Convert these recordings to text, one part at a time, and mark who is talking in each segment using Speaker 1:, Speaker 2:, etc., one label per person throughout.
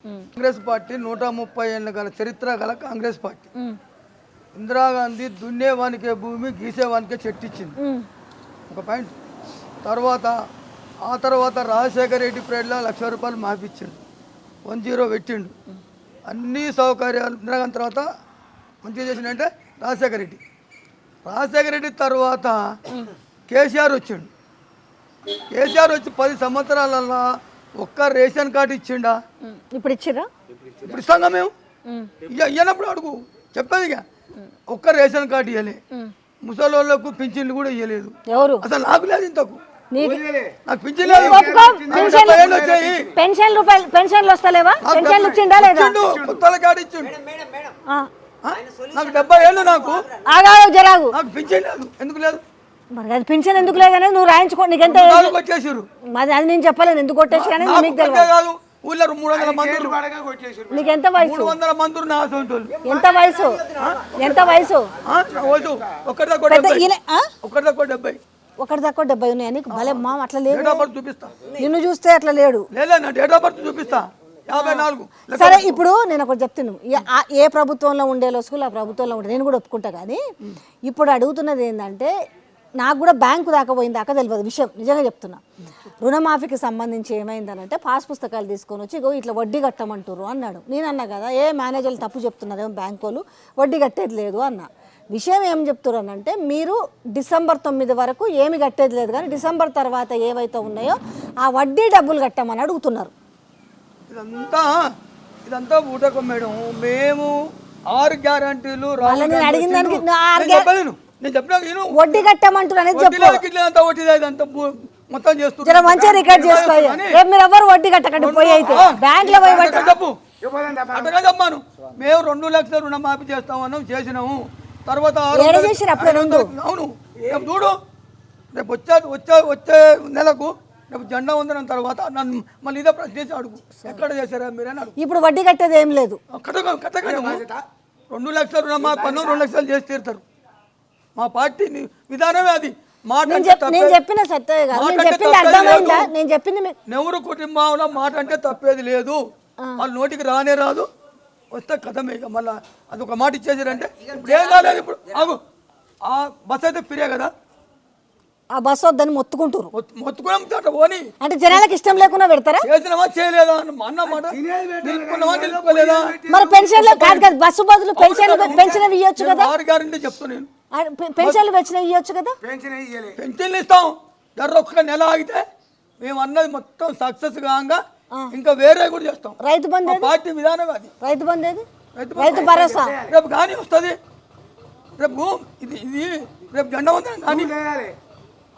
Speaker 1: Congress party 130 ఏళ్ళ గల చరిత్ర గల కాంగ్రెస్ పార్టీ. ఇందిరాగాంధీ దున్నేవానికే భూమి గీసేవానికే చెట్టు ఇచ్చింది, ఒక పాయింట్. ఆ తర్వాత రాజశేఖర రెడ్డి పీరియడ్లో 1,00,000 రూపాయలు మాపిచ్చిండు, 10 పెట్టిండు. అన్ని సౌకర్యాలు ఇందిరాగాంధీ తర్వాత మంచిగా చేసిండంటే రాజశేఖర రెడ్డి తర్వాత కేసీఆర్ వచ్చిండు. కేసీఆర్ వచ్చి 10 సంవత్సరాలలో ఒక్క రేషన్ కార్డు ఇచ్చిండా?
Speaker 2: ఇప్పుడు ఇచ్చిరా?
Speaker 1: ఇప్పుడు ఇస్తాంగా మేము. ఇవ్వనప్పుడు అడుగు చెప్పేది. ఇక ఒక్క రేషన్ కార్డు ఇవ్వలే, ముసలోళ్ళకు పింఛన్లు కూడా ఇవ్వలేదు.
Speaker 2: ఎవరు
Speaker 1: అసలు నాకు లేదు, ఇంతకు నాకు పింఛన్
Speaker 2: పెన్షన్లు వస్తలేవా? పెన్షన్లు ఇచ్చిండా లేదా?
Speaker 1: కొత్తల కార్డు ఇచ్చిండు. నాకు 70 ఏళ్ళు, నాకు
Speaker 2: జరాగు
Speaker 1: నాకు పింఛన్ లేదు. ఎందుకు లేదు?
Speaker 2: మరి అది పింఛన్ ఎందుకు లేదని నువ్వు రాయించుకో. నీకెంత
Speaker 1: కొట్టేసారు?
Speaker 2: మరి అది నేను చెప్పలేను ఎందుకు కొట్టేసి కానీ నీకు
Speaker 1: కాదు. ఊళ్ళో 300 మంది,
Speaker 2: నీకెంత వయసు?
Speaker 1: 300 మంది నా సొంత.
Speaker 2: ఎంత వయసు? ఎంత వయసు?
Speaker 1: ఒకటి తక్కువ 70.
Speaker 2: ఒకటి తక్కువ 70 ఉన్నాయి. నీకు భలే మా అట్లా లేదు.
Speaker 1: డేట్ ఆఫ్ బర్త్ చూపిస్తా.
Speaker 2: నిన్ను చూస్తే అట్లా లేడు.
Speaker 1: లేదా డేట్ ఆఫ్ బర్త్ చూపిస్తా. 54.
Speaker 2: సరే, ఇప్పుడు నేను ఒకటి చెప్తాను. ఏ ప్రభుత్వంలో ఉండే లోసుకులు ఆ ప్రభుత్వంలో ఉండే నేను కూడా ఒప్పుకుంటా. కానీ ఇప్పుడు అడుగుతున్నది ఏంటంటే, నాకు కూడా బ్యాంకు దాకా పోయిన దాకా తెలియదు విషయం, నిజంగా చెప్తున్నా. రుణమాఫీకి సంబంధించి ఏమైందనంటే పాస్ పుస్తకాలు తీసుకొని వచ్చి ఇట్లా వడ్డీ కట్టమంటారు అన్నాడు. నేను అన్నా కదా, ఏ మేనేజర్లు తప్పు చెప్తున్నారేమో, బ్యాంకు వాళ్ళు వడ్డీ కట్టేది లేదు అన్న. విషయం ఏం చెప్తున్నారు అంటే, మీరు డిసెంబర్ 9 వరకు ఏమి కట్టేది లేదు, కానీ డిసెంబర్ తర్వాత ఏవైతే ఉన్నాయో ఆ వడ్డీ డబ్బులు కట్టమని అడుగుతున్నారు.
Speaker 1: ఇదంతా ఊటకం మేడం. మేము 6 గ్యారంటీలు
Speaker 2: అడిగిన దానికి
Speaker 1: నేను చెప్పినా
Speaker 2: వడ్డీ కట్టమంటారు అనేది
Speaker 1: మొత్తం చేస్తూ
Speaker 2: మంచిగా రికార్డ్ చేసుకోవాలి. రేపు మీరు ఎవరు వడ్డీ కట్టకండి, పోయి అయితే బ్యాంక్ లో పోయి
Speaker 1: చెప్పాను. మేము 2 లక్షల రుణమాఫీ చేస్తామన్నాం, చేసినాము. తర్వాత అవును చూడు, రేపు వచ్చే నెలకు రేపు జెండా వందనం తర్వాత నన్ను మళ్ళీ ఇదే ప్రశ్న చేసి అడుగు, ఎక్కడ చేశారా మీరని అడుగు.
Speaker 2: ఇప్పుడు వడ్డీ కట్టేది ఏం లేదు.
Speaker 1: 2 లక్షల రుణమాఫీ 2 లక్షలు చేసి తీరుతారు. మా పార్టీ విధానమే అది. నెవరు కుటుంబంలో మాట అంటే తప్పేది లేదు. వాళ్ళ నోటికి రానే రాదు, వస్తే కథమే. ఇక మళ్ళీ అది ఒక మాట ఇచ్చేసారంటే ఇప్పుడు ఏం కాలేదు. ఇప్పుడు ఆగు, ఆ బస్ అయితే ఫిరే కదా,
Speaker 2: ఆ బస్సు వద్దని మొత్తుకుంటారు.
Speaker 1: మొత్తుకున్నాం పోనీ
Speaker 2: అంటే జనాలకు ఇష్టం లేకుండా పెడతారా?
Speaker 1: చేసినవా చేయలేదా అన్నమాట, నిలుపుకున్నావా నిలుపుకోలేదా?
Speaker 2: మరి పెన్షన్లు కాదు కదా, బస్సు బదులు పెన్షన్ ఇవ్వచ్చు కదా.
Speaker 1: 6 గ్యారెంటీ చెప్తాను నేను.
Speaker 2: పెన్షన్లు పెంచిన ఇవ్వచ్చు కదా.
Speaker 1: పెన్షన్లు ఇస్తాం. ఒక్క నెల ఆగితే మేము అన్నది మొత్తం సక్సెస్ కాగా ఇంకా వేరే కూడా చేస్తాం.
Speaker 2: రైతు బంధు
Speaker 1: పార్టీ విధానం అది.
Speaker 2: రైతు బంధు ఏది? రైతు భరోసా
Speaker 1: రేపు కానీ వస్తుంది. రేపు ఇది రేపు జెండా వందనం కానీ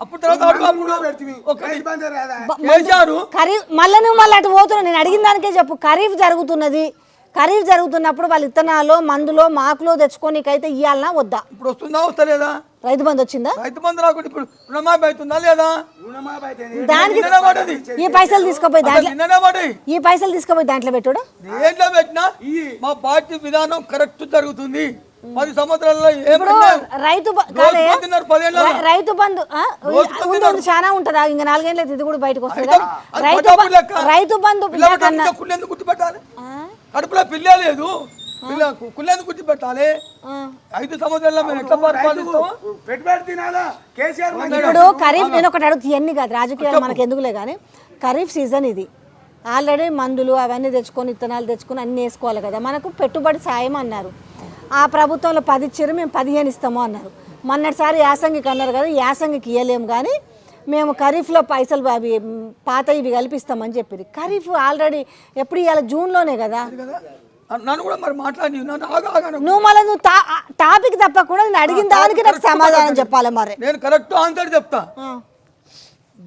Speaker 1: అప్పుడు తర్వాత
Speaker 2: మళ్ళీ నువ్వు మళ్ళీ అటు పోతున్నావు. నేను అడిగిన దానికే చెప్పు. ఖరీఫ్ జరుగుతున్నది, ఖరీఫ్ జరుగుతున్నప్పుడు వాళ్ళు ఇత్తనాలు మందులో మాకులో తెచ్చుకోనికైతే ఇవ్వాలన్నా వద్దా?
Speaker 1: ఇప్పుడు వస్తుందా వస్తలేదా?
Speaker 2: రైతు బంధు వచ్చిందా?
Speaker 1: రైతు బంధు రాకుండా ఇప్పుడు రుణమాఫీ అవుతుందా లేదా?
Speaker 2: దానికి ఈ పైసలు తీసుకుపోయి దాంట్లో పెట్టుడు.
Speaker 1: దేంట్లో పెట్టినా మా పార్టీ విధానం కరెక్ట్ జరుగుతుంది. 10 సంవత్సరాల్లో
Speaker 2: రైతు బంధు చాలా ఉంటుందా? ఇంకా 4 ఏళ్ళు ఇది కూడా బయటకు వస్తుంది. రైతు బంధు
Speaker 1: గుర్తుపెట్టాలి. కడుపులో పిల్ల లేదు, కుళ్ళేందుకు గుర్తు పెట్టాలి. 5 సంవత్సరాల్లో మేము ఎట్లా పరిపాలిస్తాం?
Speaker 2: ఇప్పుడు ఖరీఫ్ నేను ఒకటి అడుగుతుంది, ఇవన్నీ కాదు రాజకీయాలు మనకు ఎందుకులే. కానీ ఖరీఫ్ సీజన్ ఇది. ఆల్రెడీ మందులు అవన్నీ తెచ్చుకొని ఇత్తనాలు తెచ్చుకొని అన్నీ వేసుకోవాలి కదా. మనకు పెట్టుబడి సాయం అన్నారు. ఆ ప్రభుత్వంలో 10 ఇచ్చారు, మేము 15 ఇస్తాము అన్నారు. మొన్నటిసారి యాసంగికి అన్నారు కదా, యాసంగికి ఇవ్వలేము కానీ మేము ఖరీఫ్లో పైసలు అవి పాత ఇవి కల్పిస్తామని చెప్పారు. ఖరీఫ్ ఆల్రెడీ ఎప్పుడు ఇవాళ జూన్లోనే కదా.
Speaker 1: నన్ను కూడా మరి మాట్లాడి
Speaker 2: నువ్వు మళ్ళీ నువ్వు టాపిక్ తప్పకుండా నేను అడిగిన దానికి నాకు సమాధానం చెప్పాలి. మరి
Speaker 1: నేను కరెక్ట్ ఆన్సర్ చెప్తా.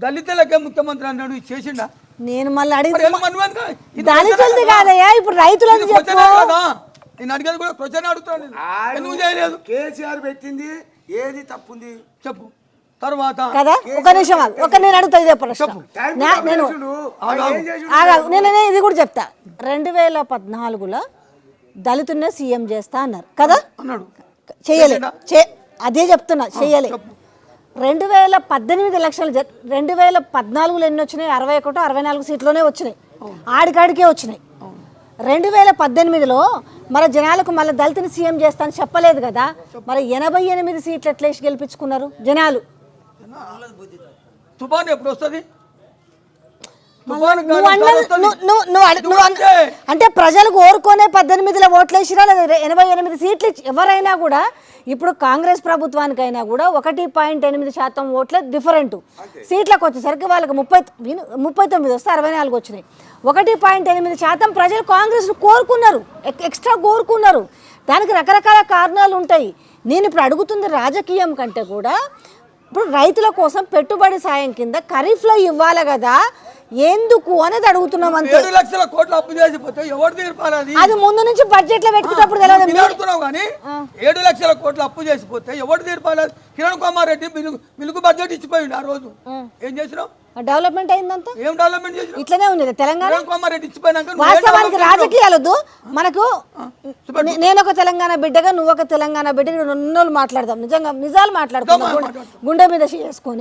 Speaker 1: దళితులకే ముఖ్యమంత్రి అన్నాడు, చేసిండా?
Speaker 2: నేను మళ్ళీ అడిగి దళితులది కాదయ్యా, ఇప్పుడు రైతులది చెప్పు.
Speaker 1: నేను అడిగేది కూడా ప్రజలు అడుగుతాను. ఎందుకు చేయలేదు?
Speaker 3: కేసీఆర్ పెట్టింది ఏది తప్పుంది చెప్పు.
Speaker 1: తర్వాత
Speaker 2: కదా ఒక నిమిషం నేను అడుగుతా ఇదే ప్రశ్న. నేను ఇది కూడా చెప్తా. 2014లో దళితున్నే సీఎం చేస్తా అన్నారు కదా, చెయ్యలే. అదే చెప్తున్నా, చెయ్యలే. 2018 ఎలక్షన్లు 2014లో ఎన్ని వచ్చినాయి? 61, 64 సీట్లోనే వచ్చినాయి. ఆడికాడికే వచ్చినాయి. 2018లో మన జనాలకు మళ్ళీ దళితుని సీఎం చేస్తాను చెప్పలేదు కదా, మరి 88 సీట్లు ఎట్లా వేసి గెలిపించుకున్నారు జనాలు?
Speaker 1: తుఫాన్ ఎప్పుడు వస్తుంది?
Speaker 2: అంటే ప్రజలు కోరుకునే 18లో ఓట్లు వేసిరా లేదా 88 సీట్లు ఎవరైనా కూడా ఇప్పుడు కాంగ్రెస్ ప్రభుత్వానికైనా కూడా 1.8% ఓట్ల డిఫరెంట్. సీట్లకు వచ్చేసరికి వాళ్ళకి 39 వస్తే 64 వచ్చినాయి. 1.8% ప్రజలు కాంగ్రెస్ కోరుకున్నారు, ఎక్స్ట్రా కోరుకున్నారు. దానికి రకరకాల కారణాలు ఉంటాయి. నేను ఇప్పుడు అడుగుతుంది రాజకీయం కంటే కూడా ఇప్పుడు రైతుల కోసం పెట్టుబడి సాయం కింద ఖరీఫ్లో ఇవ్వాలి కదా, ఎందుకు అనేది అడుగుతున్నాం అంతే.
Speaker 1: 7 లక్షల కోట్లు అప్పు చేసిపోతే ఎవరు తీర్పాలి?
Speaker 2: అది ముందు నుంచి బడ్జెట్ లో పెట్టుకున్నప్పుడు తెలియదు.
Speaker 1: అడుగుతున్నావు కానీ 7 లక్షల కోట్లు అప్పు చేసిపోతే ఎవరు తీర్పాలి? కిరణ్ కుమార్ రెడ్డి మిలుగు బడ్జెట్ ఇచ్చిపోయింది. ఆ రోజు ఏం చేసినావు?
Speaker 2: డెవలప్మెంట్ అయిందంతా
Speaker 1: ఏం డెవలప్మెంట్ చేసినావు?
Speaker 2: ఇట్లనే ఉంది తెలంగాణ.
Speaker 1: కిరణ్ కుమార్ రెడ్డి ఇచ్చిపోయినాక
Speaker 2: వాస్తవానికి రాజకీయాలు వద్దు మనకు. నేను ఒక తెలంగాణ బిడ్డగా, నువ్వు ఒక తెలంగాణ బిడ్డగా, రెండు మాట్లాడదాం, నిజంగా నిజాలు మాట్లాడుతున్నాం గుండె మీద చేసుకొని.